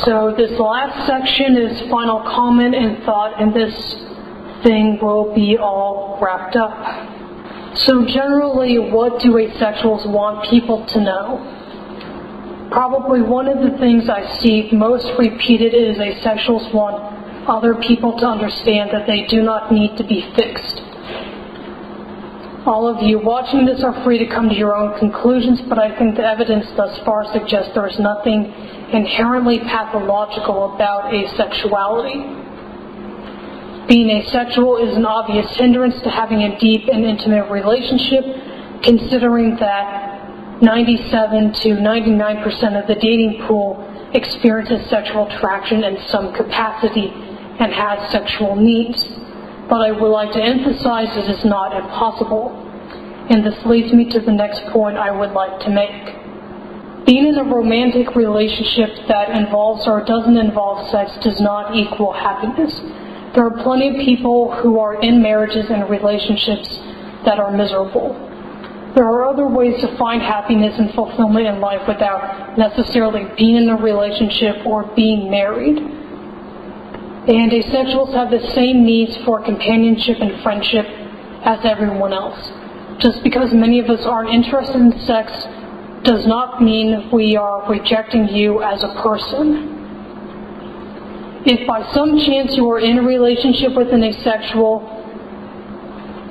So this last section is final comment and thought, and this thing will be all wrapped up. So generally, what do asexuals want people to know? Probably one of the things I see most repeated is asexuals want other people to understand that they do not need to be fixed. All of you watching this are free to come to your own conclusions, but I think the evidence thus far suggests there is nothing inherently pathological about asexuality. Being asexual is an obvious hindrance to having a deep and intimate relationship, considering that 97 to 99% of the dating pool experiences sexual attraction in some capacity and has sexual needs. But I would like to emphasize it is not impossible. And this leads me to the next point I would like to make. Being in a romantic relationship that involves or doesn't involve sex does not equal happiness. There are plenty of people who are in marriages and relationships that are miserable. There are other ways to find happiness and fulfillment in life without necessarily being in a relationship or being married. And asexuals have the same needs for companionship and friendship as everyone else. Just because many of us aren't interested in sex does not mean we are rejecting you as a person. If by some chance you are in a relationship with an asexual,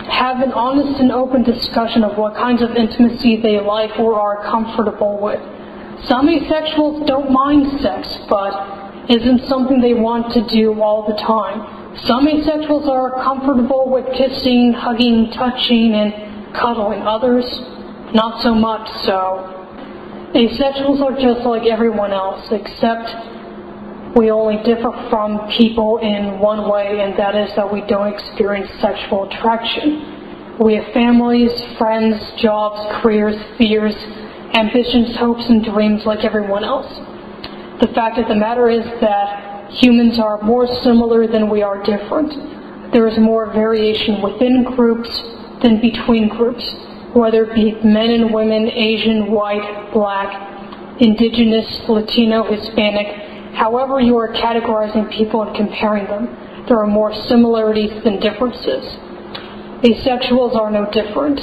have an honest and open discussion of what kinds of intimacy they like or are comfortable with. Some asexuals don't mind sex, but isn't something they want to do all the time. Some asexuals are comfortable with kissing, hugging, touching, and cuddling. Others, not so much so. Asexuals are just like everyone else, except we only differ from people in one way, and that is that we don't experience sexual attraction. We have families, friends, jobs, careers, fears, ambitions, hopes, and dreams like everyone else. The fact of the matter is that humans are more similar than we are different. There is more variation within groups than between groups, whether it be men and women, Asian, white, black, indigenous, Latino, Hispanic. However you are categorizing people and comparing them, there are more similarities than differences. Asexuals are no different.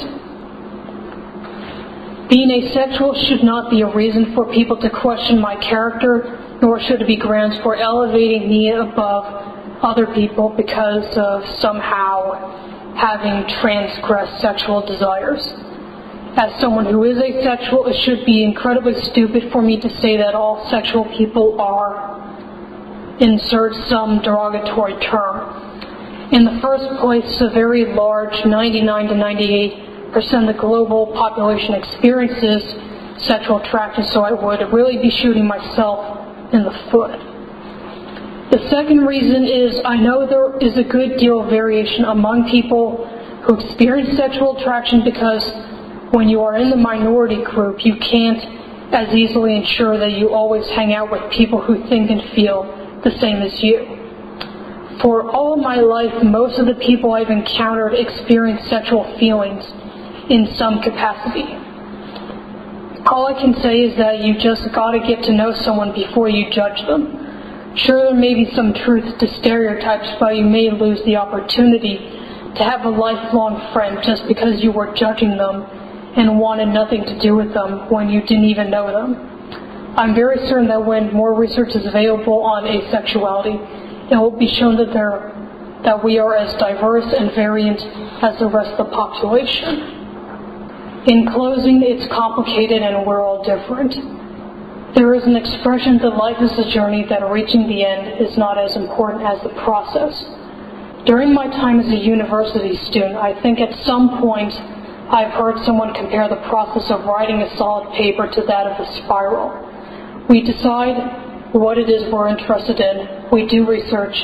Being asexual should not be a reason for people to question my character, nor should it be grounds for elevating me above other people because of somehow having transgressed sexual desires. As someone who is asexual, it should be incredibly stupid for me to say that all sexual people are, insert some derogatory term. In the first place, a very large 99 to 98% of the global population experiences sexual attraction, so I would really be shooting myself in the foot. The second reason is I know there is a good deal of variation among people who experience sexual attraction because when you are in the minority group, you can't as easily ensure that you always hang out with people who think and feel the same as you. For all my life, most of the people I've encountered experience sexual feelings in some capacity. All I can say is that you just gotta get to know someone before you judge them. Sure, there may be some truth to stereotypes, but you may lose the opportunity to have a lifelong friend just because you were judging them and wanted nothing to do with them when you didn't even know them. I'm very certain that when more research is available on asexuality, it will be shown that we are as diverse and variant as the rest of the population. In closing, it's complicated and we're all different. There is an expression that life is a journey, that reaching the end is not as important as the process. During my time as a university student, I think at some point I've heard someone compare the process of writing a solid paper to that of a spiral. We decide what it is we're interested in, we do research,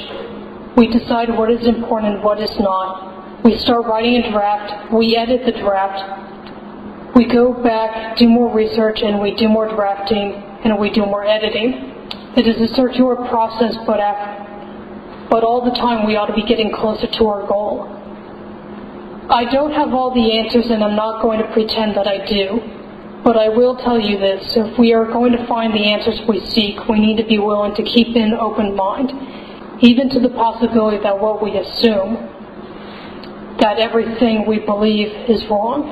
we decide what is important and what is not, we start writing a draft, we edit the draft, we go back, do more research, and we do more drafting, and we do more editing. It is a circular process, but all the time we ought to be getting closer to our goal. I don't have all the answers, and I'm not going to pretend that I do. But I will tell you this, if we are going to find the answers we seek, we need to be willing to keep an open mind, even to the possibility that what we assume, that everything we believe is wrong.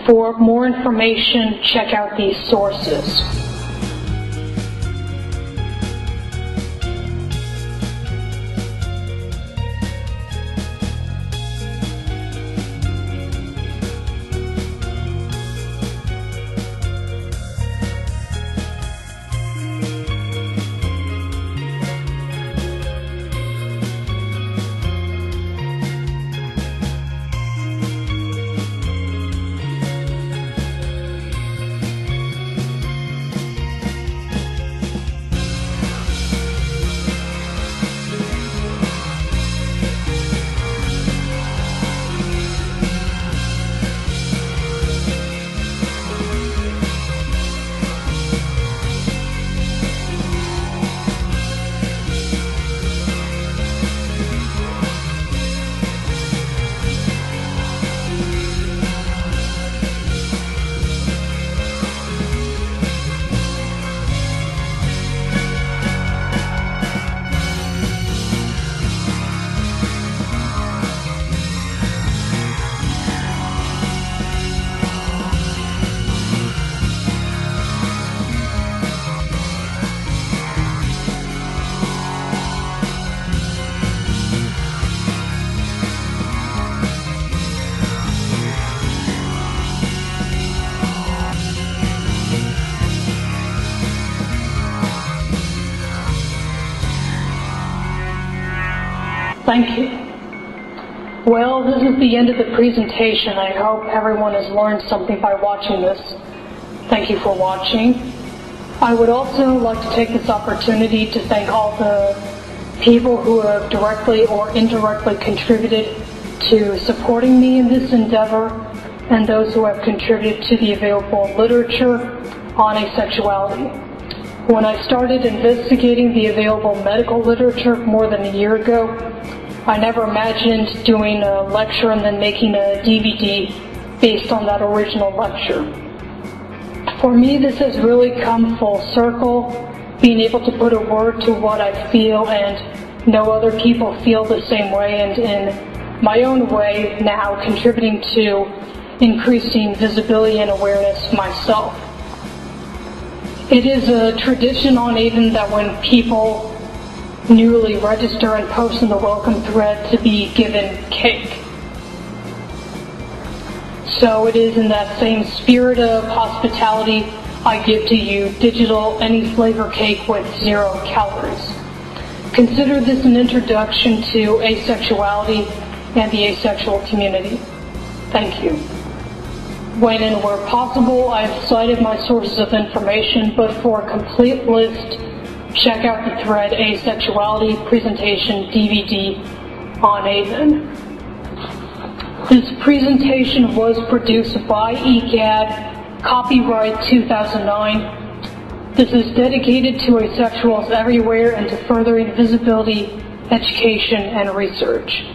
For more information, check out these sources. Thank you. Well, this is the end of the presentation. I hope everyone has learned something by watching this. Thank you for watching. I would also like to take this opportunity to thank all the people who have directly or indirectly contributed to supporting me in this endeavor, and those who have contributed to the available literature on asexuality. When I started investigating the available medical literature more than a year ago, I never imagined doing a lecture and then making a DVD based on that original lecture. For me, this has really come full circle, being able to put a word to what I feel and know other people feel the same way, and in my own way now contributing to increasing visibility and awareness myself. It is a tradition on Aiden that when people newly register and post in the welcome thread to be given cake. So it is in that same spirit of hospitality I give to you digital any flavor cake with 0 calories. Consider this an introduction to asexuality and the asexual community. Thank you. When and where possible, I have cited my sources of information, but for a complete list, check out the thread Asexuality Presentation DVD on Aiden. This presentation was produced by ECAD, copyright 2009. This is dedicated to asexuals everywhere and to furthering visibility, education, and research.